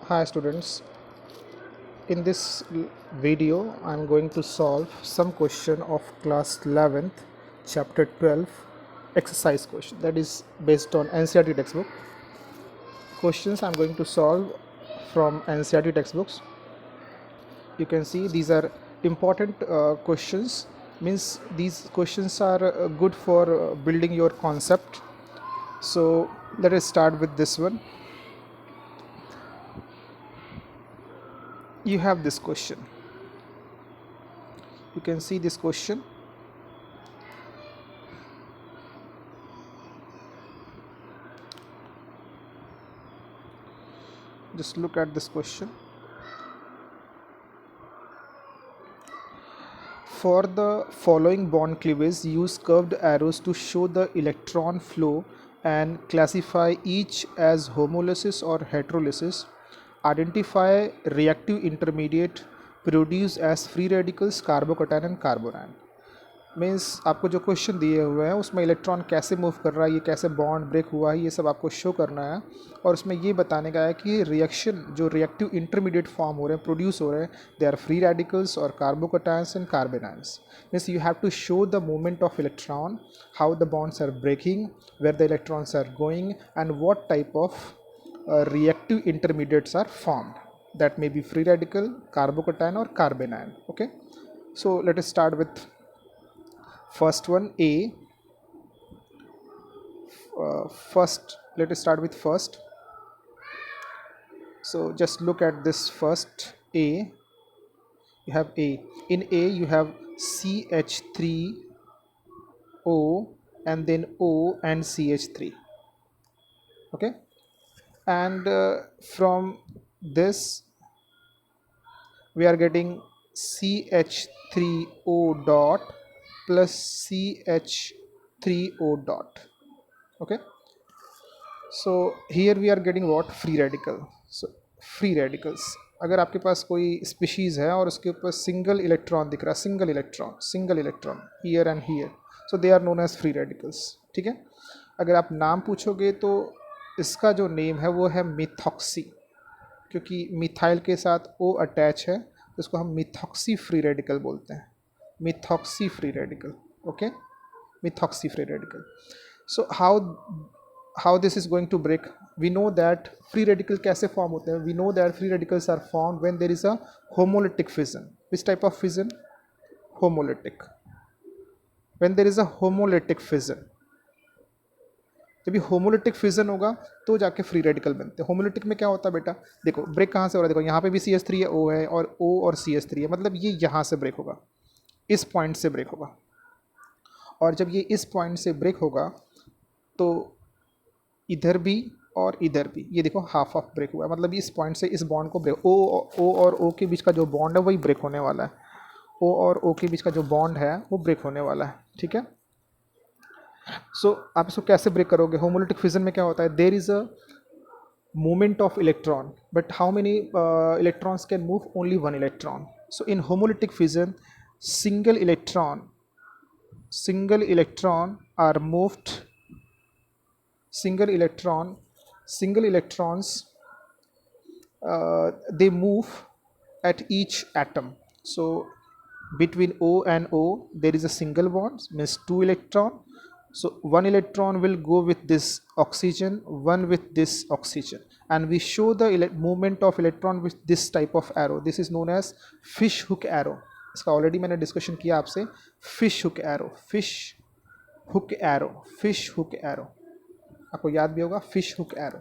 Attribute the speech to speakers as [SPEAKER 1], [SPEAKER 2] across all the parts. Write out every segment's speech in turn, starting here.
[SPEAKER 1] Hi students, in this video I am going to solve some question of class 11th chapter 12 exercise question, that is based on NCERT textbook. Questions I am going to solve from NCERT textbooks. You can see these are important questions, means these questions are good for building your concept. So let us start with this one. You have this question. You can see this question. Just look at this question. For the following bond cleavage, use curved arrows to show the electron flow and classify each as homolysis or heterolysis. Identify reactive intermediate produced as free radicals carbocation and carbonyl. Means आपको जो question दिए हुए हैं उसमें electron कैसे move कर रहा है, ये कैसे बॉन्ड ब्रेक हुआ है, ये सब आपको शो करना है. और उसमें ये बताने का है कि रिएक्शन जो रिएक्टिव इंटरमीडिएट फॉर्म हो रहे हैं, प्रोड्यूस हो रहे हैं, दे आर फ्री रेडिकल्स और carbocations and carbanions. Means you have to show the movement of electron, how the bonds are breaking, where the electrons are going and what type of reactive intermediates are formed. That may be free radical, carbocation or carbanion. Okay, so let us start with first one, A. First, let us start with first. So just look at this first, A. You have A. In A you have CH3O and then O and CH3. Okay, and from this we are getting CH3O dot plus CH3O dot. Okay, so here we are getting what? Free radical. So free radicals, अगर आपके पास कोई species है और उसके ऊपर single electron दिख रहा है, single electron here and here, so they are known as free radicals. ठीक है, अगर आप नाम पूछोगे तो इसका जो नेम है वो है मिथॉक्सी, क्योंकि मिथाइल के साथ ओ अटैच है तो इसको हम मिथॉक्सी फ्री रेडिकल बोलते हैं. Methoxy free radical. Okay, methoxy free radical. So how this is going to break? We know that free radical कैसे form होते हैं? We know that free radicals are formed when there is a homolytic fission. Which type of fission? Homolytic. When there is a homolytic fission, जब ये homolytic fission होगा तो जाके free radical बनते हैं. होमोलिटिक में क्या होता है बेटा? देखो ब्रेक कहाँ से हो रहा है, देखो यहाँ पे भी CH3 है, O है, और O और CH3 है, मतलब ये यहाँ से ब्रेक होगा, इस पॉइंट से ब्रेक होगा. और जब ये इस पॉइंट से ब्रेक होगा तो इधर भी और इधर भी, ये देखो हाफ ऑफ ब्रेक हुआ है, मतलब इस पॉइंट से इस बॉन्ड को ब्रेक, ओ और ओ के बीच का जो बॉन्ड है वही ब्रेक होने वाला है. ओ और ओ के बीच का जो बॉन्ड है वो ब्रेक होने वाला है. ठीक है, सो आप इसको कैसे ब्रेक करोगे? होमोलिटिक फिजन में क्या होता है? There is a movement of electron, but how many electrons can move? Only one electron. So in homolytic fission, single electron are moved, single electrons they move at each atom. So between O and O there is a single bond, means two electron. So one electron will go with this oxygen, one with this oxygen, and we show the movement of electron with this type of arrow. This is known as fish hook arrow. इसका already मैंने discussion किया आपसे. Fish hook arrow, fish hook arrow, fish hook arrow, आपको याद भी होगा, fish hook arrow.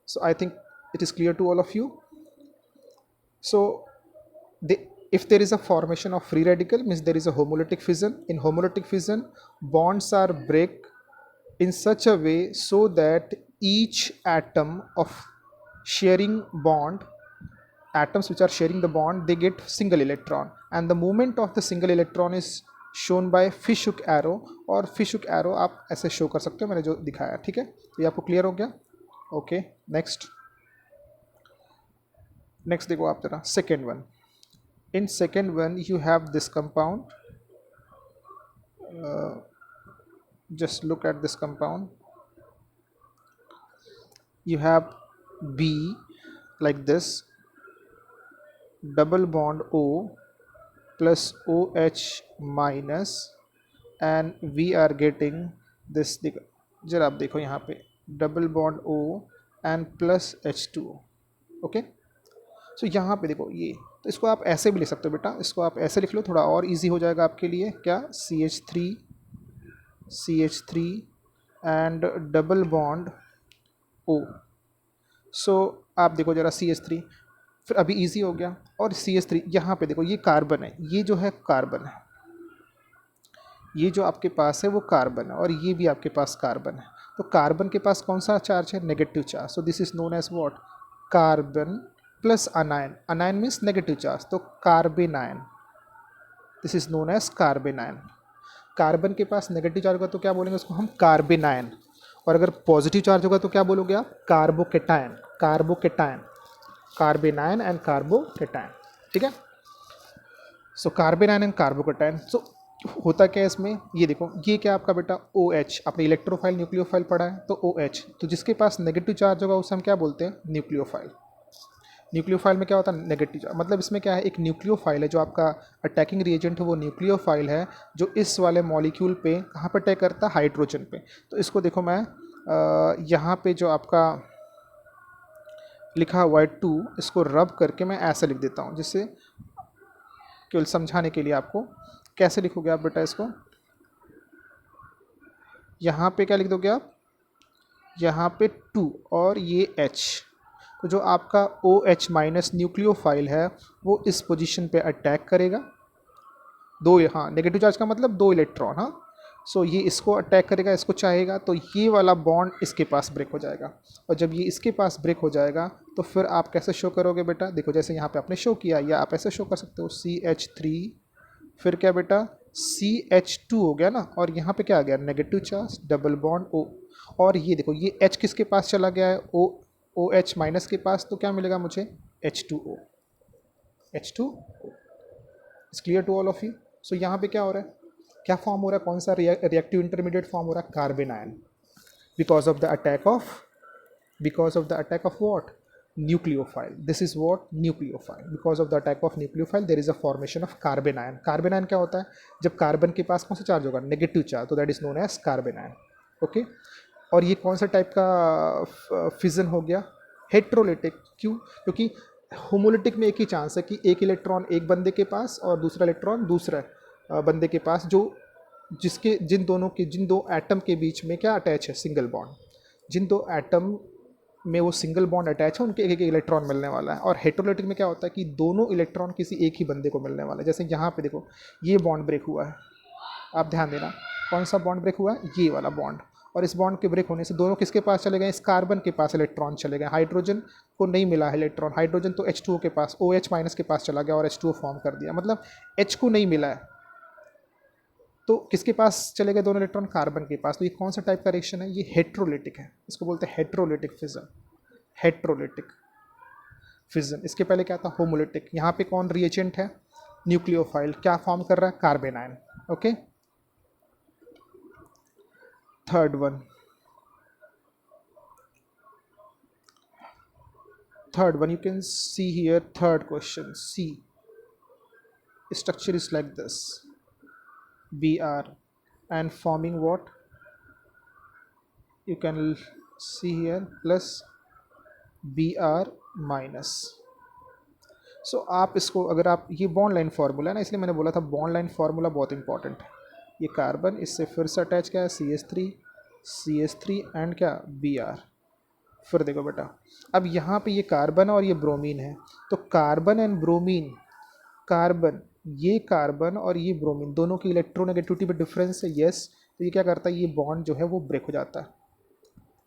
[SPEAKER 1] So I think it is clear to all of you. So if there is a formation of free radical, means there is a homolytic fission. In homolytic fission, bonds are break in such a way so that each atom of sharing bond, atoms which are sharing the bond, they get single electron, and the movement of the single electron is shown by fish hook arrow. और fish hook arrow आप ऐसे show कर सकते हो, मैंने जो दिखाया. ठीक है, तो ये आपको क्लियर हो गया. ओके, नेक्स्ट देखो आप जरा second one. In second one you have this compound. Just look at this compound. You have B like this, double bond O plus OH minus, and we are getting this, देखो जरा आप देखो यहाँ पे double bond O and plus H2O। Okay, so यहाँ पे देखो ये, तो इसको आप ऐसे भी लिख सकते हो बेटा, इसको आप ऐसे लिख लो, थोड़ा और इजी हो जाएगा आपके लिए। क्या, CH3 and double bond O। सो आप देखो जरा CH3, फिर अभी इजी हो गया। और CH3 यहाँ पे देखो, ये कार्बन है, ये जो है कार्बन है, ये जो आपके पास है वो कार्बन है, और ये भी आपके पास कार्बन है। तो कार्बन के पास कौन सा चार्ज है, negative charge. So this is known as what, carbon plus anion. Anion means negative charge, तो carbanion, this is known as carbanion. Carbon के पास नेगेटिव चार्ज होगा तो क्या बोलेंगे उसको हम, कार्बेनायन। और अगर पॉजिटिव चार्ज होगा तो क्या बोलोगे आप, carbocation. Carbocation, carbanion and carbocation. ठीक है, सो कार्बेनायन एंड कार्बोकेटायन। सो होता क्या है इसमें, ये देखो, ये क्या आपका बेटा OH, आपने इलेक्ट्रोफाइल न्यूक्लियोफाइल पढ़ा है, तो OH, तो जिसके पास नेगेटिव चार्ज होगा उसे हम क्या बोलते हैं, न्यूक्लियोफाइल। न्यूक्लियोफाइल में क्या होता है, नेगेटिव चार्ज, मतलब इसमें क्या है, एक न्यूक्लियोफाइल है, जो आपका अटैकिंग रिएजेंट है वो न्यूक्लियोफाइल है, जो इस वाले मॉलिक्यूल पे कहाँ पर अटैक करता है, हाइड्रोजन पे। तो इसको देखो मैं यहाँ पे जो आपका लिखा हुआ है 2, इसको रब करके मैं ऐसे लिख देता हूँ, जिससे केवल समझाने के लिए आपको। कैसे लिखोगे आप बेटा इसको, यहाँ पे क्या लिख दोगे आप, यहाँ पे 2 और ये H, तो जो आपका OH माइनस न्यूक्लियोफाइल है वो इस पोजीशन पे अटैक करेगा। दो, हाँ, नेगेटिव चार्ज का मतलब दो इलेक्ट्रॉन, हाँ। सो ये इसको अटैक करेगा, इसको चाहेगा, तो ये वाला बॉन्ड इसके पास ब्रेक हो जाएगा। और जब ये इसके पास ब्रेक हो जाएगा तो फिर आप कैसे शो करोगे बेटा, देखो जैसे यहाँ पे आपने शो किया, या आप ऐसे शो कर सकते हो, CH3, फिर क्या बेटा CH2 हो गया ना, और यहाँ पे क्या आ गया, negative charge, double bond O। और ये देखो, ये H किसके पास चला गया है, OH माइनस के पास, तो क्या मिलेगा मुझे, H2O। H2O is clear to all of you. So यहाँ पे क्या हो रहा है, क्या फॉर्म हो रहा है, कौन सा रिएक्टिव इंटरमीडिएट फॉर्म हो रहा है, carbon ion, because of the attack of, because of the attack of what, nucleophile, this is what, nucleophile, because of the attack of nucleophile there is a formation of carbon ion। Carbon ion क्या होता है, जब carbon के पास कौन सा charge होगा, negative charge, तो that is known as carbanion. Okay, और ये कौन सा टाइप का फिजन हो गया, हेट्रोलिटिक। क्यों, क्योंकि होमोलिटिक में एक ही चांस है कि एक इलेक्ट्रॉन एक बंदे के पास और दूसरा इलेक्ट्रॉन दूसरा बंदे के पास, जो जिसके जिन दो एटम के बीच में क्या अटैच है, सिंगल बॉन्ड, जिन दो एटम में वो सिंगल बॉन्ड अटैच है उनके एक एक इलेक्ट्रॉन मिलने वाला है। और हेट्रोलिटिक में क्या होता है कि दोनों इलेक्ट्रॉन किसी एक ही बंदे को मिलने वाला है। जैसे यहाँ पे देखो, ये बॉन्ड ब्रेक हुआ है, आप ध्यान देना, कौन सा बॉन्ड ब्रेक हुआ है, ये वाला बॉन्ड। और इस बॉन्ड के ब्रेक होने से दोनों किसके पास चले गए, इस कार्बन के पास इलेक्ट्रॉन चले गए, हाइड्रोजन को नहीं मिला है इलेक्ट्रॉन, हाइड्रोजन तो H2O के पास, OH माइनस के पास चला गया और H2O फॉर्म कर दिया, मतलब H को नहीं मिला है। तो किसके पास चले गए दोनों इलेक्ट्रॉन, कार्बन के पास। तो ये कौन सा टाइप का रिएक्शन है, ये हेट्रोलिटिक है, इसको बोलते हैं हेट्रोलिटिक फिजन। हेट्रोलिटिक फिजन, इसके पहले क्या था, होमोलिटिक। यहाँ पे कौन रिएजेंट है, न्यूक्लियोफाइल, क्या फॉर्म कर रहा है, carbon ion. Okay, third one, you can see here, third question, C, structure is like this, Br, and forming what, you can see here, plus Br minus. So आप इसको, अगर आप, ये बॉन्ड लाइन फार्मूला है ना, इसलिए मैंने बोला था बॉन्ड लाइन फार्मूला बहुत इंपॉर्टेंट है। ये कार्बन इससे फिर से अटैच क्या है, CH3 एंड क्या, Br। फिर देखो बेटा, अब यहाँ पे ये कार्बन और ये ब्रोमीन है, तो कार्बन एंड ब्रोमीन, कार्बन, ये कार्बन और ये ब्रोमीन दोनों की इलेक्ट्रोनेगेटिविटी में डिफरेंस है, यस। तो ये क्या करता है, ये बॉन्ड जो है वो ब्रेक हो जाता है।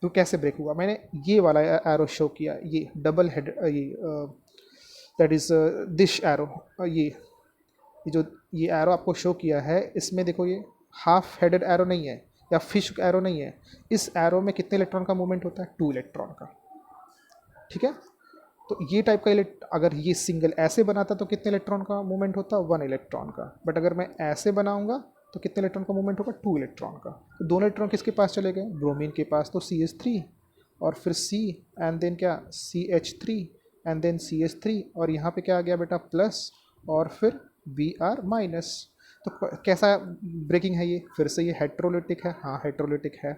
[SPEAKER 1] तो कैसे ब्रेक हुआ, मैंने ये वाला एरो शो किया, ये डबल हेड, ये दैट इज़ दिस एरो, ये ये एरो आपको शो किया है, इसमें देखो ये हाफ हेडेड एरो नहीं है या फिश एरो नहीं है, इस एरो में कितने इलेक्ट्रॉन का मूवमेंट होता है, 2 इलेक्ट्रॉन का। ठीक है, तो ये टाइप का अगर ये सिंगल ऐसे बनाता तो कितने इलेक्ट्रॉन का मूवमेंट होता, 1 इलेक्ट्रॉन का। बट अगर मैं ऐसे बनाऊंगा तो कितने इलेक्ट्रॉन का मूवमेंट होगा, 2 इलेक्ट्रॉन का। तो दोनों इलेक्ट्रॉन किसके पास चले गए, ब्रोमीन के पास, तो CH3 और फिर C एंड देन क्या CH3 एंड देन CH3 और यहाँ पे क्या आ गया बेटा प्लस और फिर Br माइनस। तो कैसा ब्रेकिंग है ये, फिर से ये हेट्रोलिटिक है, हाँ हेट्रोलिटिक है।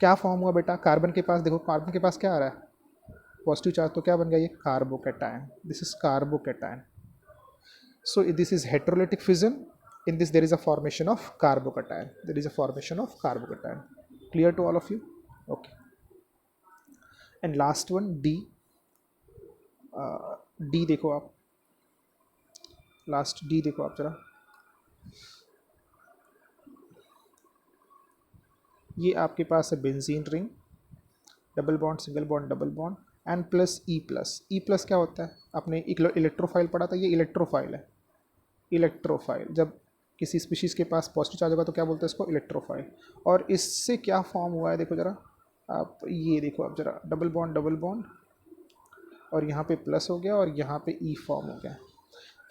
[SPEAKER 1] क्या फॉर्म हुआ बेटा, कार्बन के पास देखो, कार्बन के पास क्या आ रहा है पॉजिटिव चार्ज, तो क्या बन गया ये carbocation, this is carbocation. So this is heterolytic fission. In this there is a formation of carbocation. There is a formation of carbocation. Clear to all of you? Okay. And last one D. D देखो आप, last D देखो आप जरा, ये आपके पास है benzene ring, double bond single bond double bond and plus E plus. E plus क्या होता है, आपने इलेक्ट्रोफाइल पढ़ा था, ये इलेक्ट्रोफाइल है। इलेक्ट्रोफाइल, जब किसी स्पीशीज़ के पास पॉजिटिव चार्ज होगा तो क्या बोलते हैं इसको, इलेक्ट्रोफाइल। और इससे क्या फॉर्म हुआ है देखो ज़रा आप, ये देखो आप ज़रा, डबल बॉन्ड और यहाँ पे प्लस हो गया और यहाँ पे ई फॉर्म हो गया।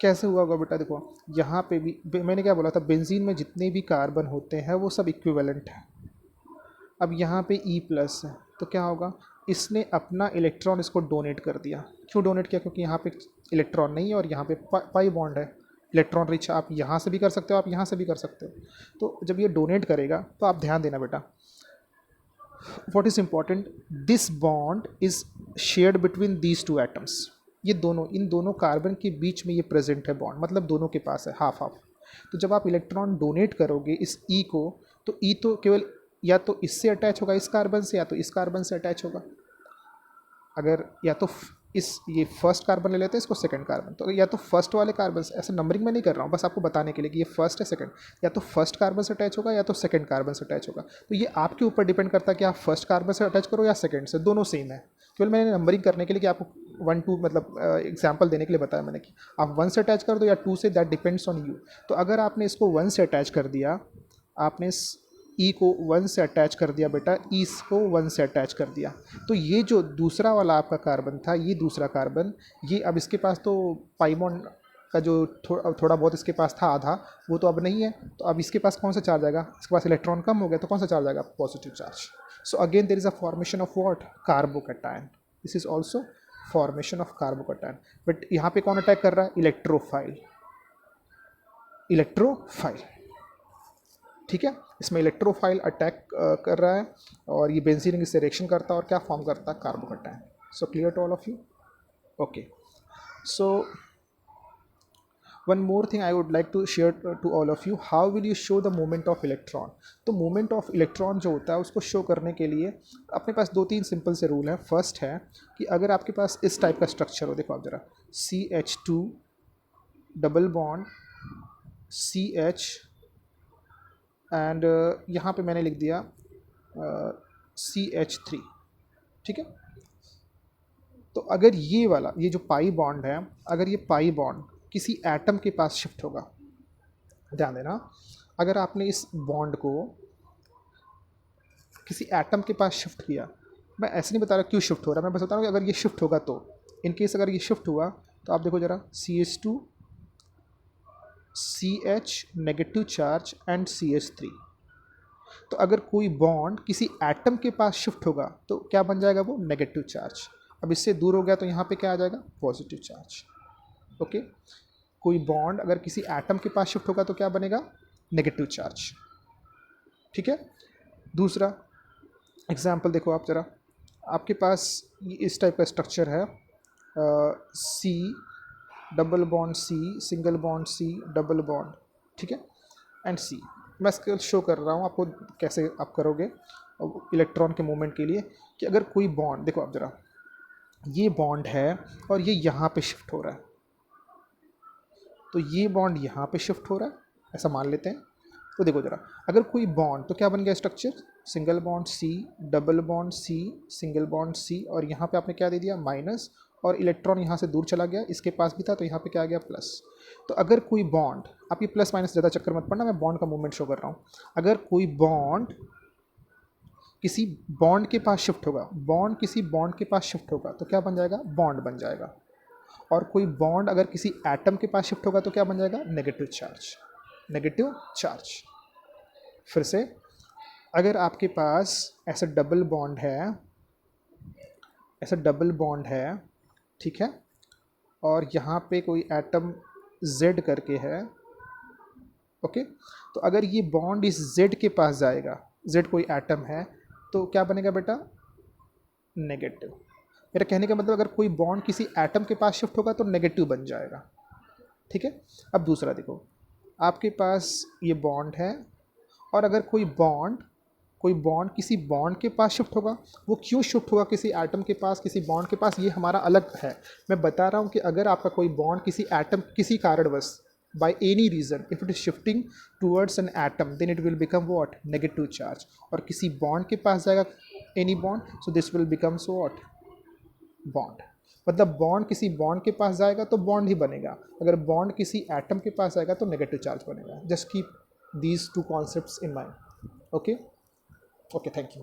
[SPEAKER 1] कैसे हुआ होगा बेटा, देखो यहाँ पे भी मैंने क्या बोला था, बेंजीन में जितने भी कार्बन होते हैं वो सब इक्विवेलेंट है। अब यहाँ पे ई प्लस है तो क्या होगा, इसने अपना इलेक्ट्रॉन इसको डोनेट कर दिया। क्यों डोनेट किया, क्योंकि यहाँ पे इलेक्ट्रॉन नहीं है और यहाँ पे पाई बॉन्ड है, इलेक्ट्रॉन रिच। आप यहाँ से भी कर सकते हो, आप यहाँ से भी कर सकते हो। तो जब ये डोनेट करेगा तो आप ध्यान देना बेटा, what is important, this bond is shared between these two atoms. ये दोनों, इन दोनों कार्बन के बीच में ये प्रेजेंट है बॉन्ड, मतलब दोनों के पास है हाफ हाफ। तो जब आप इलेक्ट्रॉन डोनेट करोगे इस ई को, तो ई तो केवल या तो इससे अटैच होगा इस कार्बन से, या तो इस कार्बन से अटैच होगा। अगर या तो इस, ये फर्स्ट कार्बन ले लेते हैं, इसको सेकंड कार्बन, तो या तो फर्स्ट वाले कार्बन से, ऐसे नंबरिंग में नहीं कर रहा हूँ, बस आपको बताने के लिए कि ये फर्स्ट है सेकंड, या तो फर्स्ट कार्बन से अटैच होगा या तो सेकंड कार्बन से अटैच होगा। तो ये आपके ऊपर डिपेंड करता है कि आप फर्स्ट कार्बन से अटैच करो या सेकंड से, दोनों सेम है। केवल मैंने नंबरिंग करने के लिए कि आपको 1 2 मतलब एग्जाम्पल देने के लिए बताया मैंने कि आप 1 से अटैच कर दो या 2 से, दैट डिपेंड्स ऑन यू। तो अगर आपने इसको 1 से अटैच कर दिया, आपने ई को 1 से अटैच कर दिया बेटा, ई को 1 से अटैच कर दिया, तो ये जो दूसरा वाला आपका कार्बन था, ये दूसरा कार्बन, ये अब इसके पास तो पाई बॉन्ड का जो थोड़ा बहुत इसके पास था आधा, वो तो अब नहीं है। तो अब इसके पास कौन सा चार्ज आएगा, इसके पास इलेक्ट्रॉन कम हो गया, तो कौन सा चार्ज आएगा, positive charge. So again there is a formation of what, carbocation. This is also formation of carbocation. But यहाँ पे कौन अटैक कर रहा है, इलेक्ट्रोफाइल, इलेक्ट्रोफाइल, ठीक है। इसमें इलेक्ट्रोफाइल अटैक कर रहा है और ये बेंजीन रिंग इससे रिएक्शन करता है और क्या फॉर्म करता है, carbocation. So clear to all of you, okay. So one more thing I would like to share to all of you, how will you show the movement of electron. तो movement of electron जो होता है उसको show करने के लिए अपने पास 2-3 सिंपल से रूल हैं। फर्स्ट है कि अगर आपके पास इस टाइप का स्ट्रक्चर हो, देखो आप जरा, CH2 double bond CH and यहाँ पे मैंने लिख दिया CH3, ठीक है। तो अगर ये वाला, ये जो पाई बॉन्ड है, अगर ये पाई बॉन्ड किसी एटम के पास शिफ्ट होगा, ध्यान देना, अगर आपने इस बॉन्ड को किसी एटम के पास शिफ्ट किया, मैं ऐसे नहीं बता रहा क्यों शिफ्ट हो रहा है, मैं बस बता रहा हूँ कि अगर ये शिफ्ट होगा तो, इन केस अगर ये शिफ्ट हुआ तो आप देखो जरा, CH2 CH negative charge and CH3। तो अगर कोई बॉन्ड किसी एटम के पास शिफ्ट होगा तो क्या बन जाएगा, वो नेगेटिव चार्ज। अब इससे दूर हो गया तो यहाँ पे क्या आ जाएगा, पॉजिटिव चार्ज, ओके। कोई बॉन्ड अगर किसी एटम के पास शिफ्ट होगा तो क्या बनेगा, नेगेटिव चार्ज, ठीक है। दूसरा एग्जाम्पल देखो आप जरा, आपके पास इस टाइप का स्ट्रक्चर है, C double bond C single bond C double bond, ठीक है, एंड C। मैं इसको शो कर रहा हूँ आपको कैसे आप करोगे इलेक्ट्रॉन के मूवमेंट के लिए, कि अगर कोई बॉन्ड, देखो आप जरा, ये बॉन्ड है और ये यहाँ पे शिफ्ट हो रहा है, तो ये बॉन्ड यहाँ पे शिफ्ट हो रहा है, ऐसा मान लेते हैं। तो देखो जरा, अगर कोई बॉन्ड, तो क्या बन गया structure, single bond C double bond C single bond C, और यहाँ पे आपने क्या दे दिया, माइनस, और इलेक्ट्रॉन यहाँ से दूर चला गया, इसके पास भी था तो यहाँ पे क्या आ गया, प्लस। तो अगर कोई बॉन्ड, आप ये प्लस माइनस ज़्यादा चक्कर मत पड़ना, मैं बॉन्ड का मूवमेंट शो कर रहा हूँ। अगर कोई बॉन्ड किसी बॉन्ड के पास शिफ्ट होगा, बॉन्ड किसी बॉन्ड के पास शिफ्ट होगा तो क्या बन जाएगा, बॉन्ड बन जाएगा। और कोई बॉन्ड अगर किसी एटम के पास शिफ्ट होगा तो क्या बन जाएगा, नेगेटिव चार्ज, नेगेटिव चार्ज। फिर से, अगर आपके पास ऐसा डबल बॉन्ड है ऐसा डबल बॉन्ड है, ठीक है, और यहाँ पे कोई एटम Z करके है, ओके, तो अगर ये बॉन्ड इस Z के पास जाएगा, Z कोई एटम है, तो क्या बनेगा बेटा, नेगेटिव। मेरा कहने का मतलब अगर कोई बॉन्ड किसी एटम के पास शिफ्ट होगा तो नेगेटिव बन जाएगा, ठीक है। अब दूसरा देखो, आपके पास ये बॉन्ड है, और अगर कोई बॉन्ड किसी बॉन्ड के पास शिफ्ट होगा, वो क्यों शिफ्ट होगा किसी एटम के पास, किसी बॉन्ड के पास, ये हमारा अलग है। मैं बता रहा हूँ कि अगर आपका कोई बॉन्ड किसी एटम, किसी कारणवश, by any reason if it is shifting towards an atom then it will become what, negative charge, और किसी बॉन्ड के पास जाएगा any bond, so this will become so what, bond. मतलब बॉन्ड किसी बॉन्ड के पास जाएगा तो बॉन्ड ही बनेगा, अगर बॉन्ड किसी एटम के पास जाएगा तो नेगेटिव चार्ज बनेगा। Just keep these two concepts in mind, okay. Okay, thank you.